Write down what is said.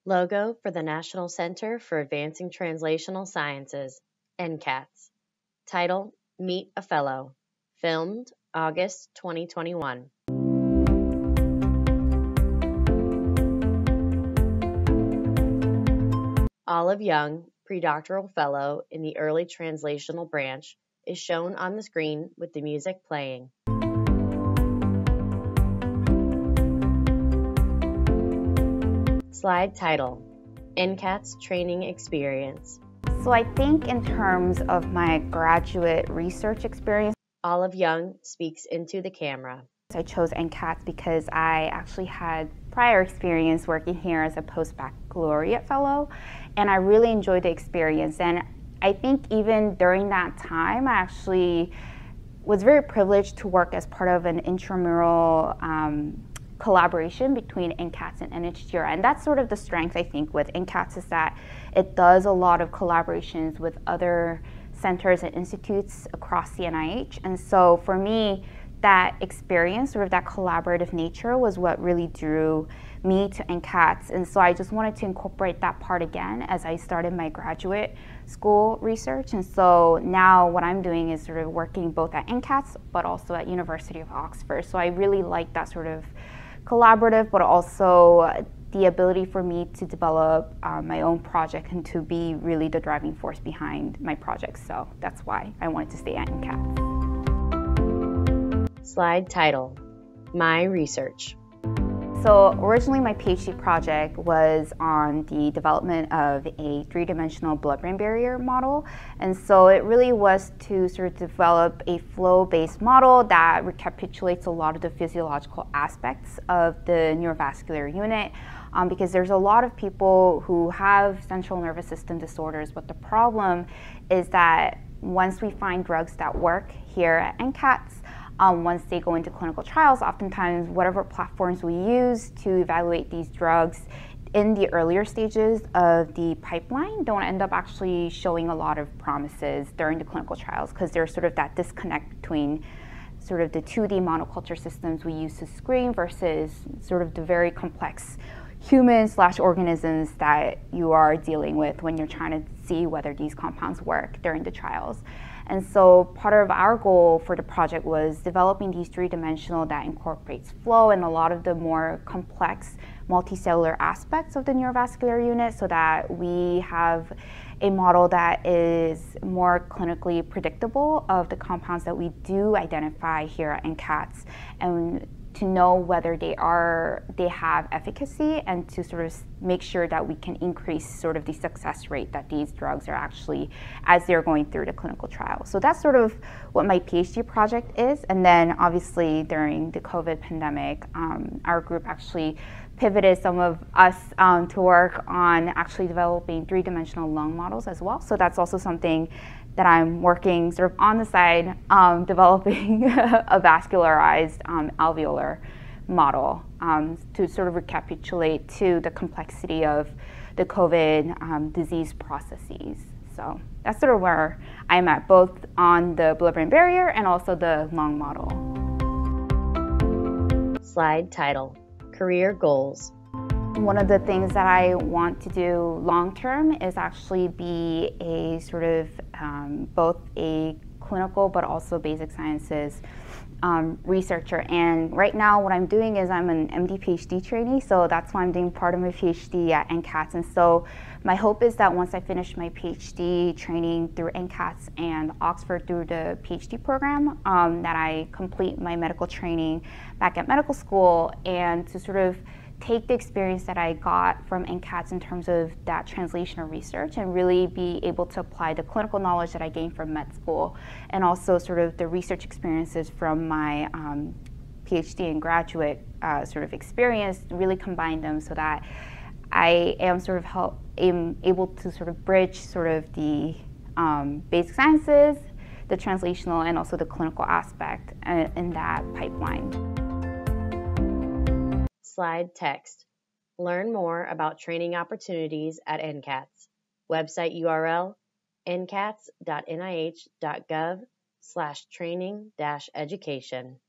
Logo for the National Center for Advancing Translational Sciences, NCATS. Title, Meet a Fellow. Filmed August 2021. Olive Jung, predoctoral fellow in the early translational branch, is shown on the screen with the music playing. Slide title, NCATS Training Experience. So I think in terms of my graduate research experience, Olive Jung speaks into the camera. I chose NCATS because I actually had prior experience working here as a post-baccalaureate fellow, and I really enjoyed the experience. And I think even during that time, I actually was very privileged to work as part of an intramural collaboration between NCATS and NHGR. And that's sort of the strength, I think, with NCATS, is that it does a lot of collaborations with other centers and institutes across the NIH. And so for me, that experience, sort of that collaborative nature, was what really drew me to NCATS. And so I just wanted to incorporate that part again as I started my graduate school research. And so now what I'm doing is sort of working both at NCATS but also at University of Oxford. So I really like that sort of collaborative, but also the ability for me to develop my own project and to be really the driving force behind my projects. So that's why I wanted to stay at NCATS. Slide title, My Research. So originally my PhD project was on the development of a three-dimensional blood-brain barrier model. And so it really was to sort of develop a flow-based model that recapitulates a lot of the physiological aspects of the neurovascular unit. Because there's a lot of people who have central nervous system disorders, but the problem is that once we find drugs that work here at NCATS, once they go into clinical trials, oftentimes whatever platforms we use to evaluate these drugs in the earlier stages of the pipeline don't end up actually showing a lot of promises during the clinical trials, because there's sort of that disconnect between sort of the 2D monoculture systems we use to screen versus sort of the very complex human/organisms that you are dealing with when you're trying to see whether these compounds work during the trials. And so part of our goal for the project was developing these three-dimensional that incorporates flow and a lot of the more complex multicellular aspects of the neurovascular unit, so that we have a model that is more clinically predictable of the compounds that we do identify here at NCATS, and to know whether they have efficacy, and to sort of make sure that we can increase sort of the success rate that these drugs are actually as they're going through the clinical trial. So that's sort of what my PhD project is. And then obviously during the COVID pandemic, our group actually pivoted some of us to work on actually developing three-dimensional lung models as well. So that's also something that I'm working sort of on the side, developing a vascularized alveolar model to sort of recapitulate to the complexity of the COVID disease processes. So that's sort of where I'm at, both on the blood-brain barrier and also the lung model. Slide title, Career Goals. One of the things that I want to do long term is actually be a sort of both a clinical but also basic sciences researcher. And right now what I'm doing is I'm an MD PhD trainee, so that's why I'm doing part of my PhD at NCATS. And so my hope is that once I finish my PhD training through NCATS and Oxford through the PhD program, that I complete my medical training back at medical school, and to sort of take the experience that I got from NCATS in terms of that translational research and really be able to apply the clinical knowledge that I gained from med school, and also sort of the research experiences from my PhD and graduate sort of experience, really combine them so that I am sort of able to sort of bridge sort of the basic sciences, the translational, and also the clinical aspect in that pipeline. Slide text. Learn more about training opportunities at NCATS. Website URL, ncats.nih.gov/training-education.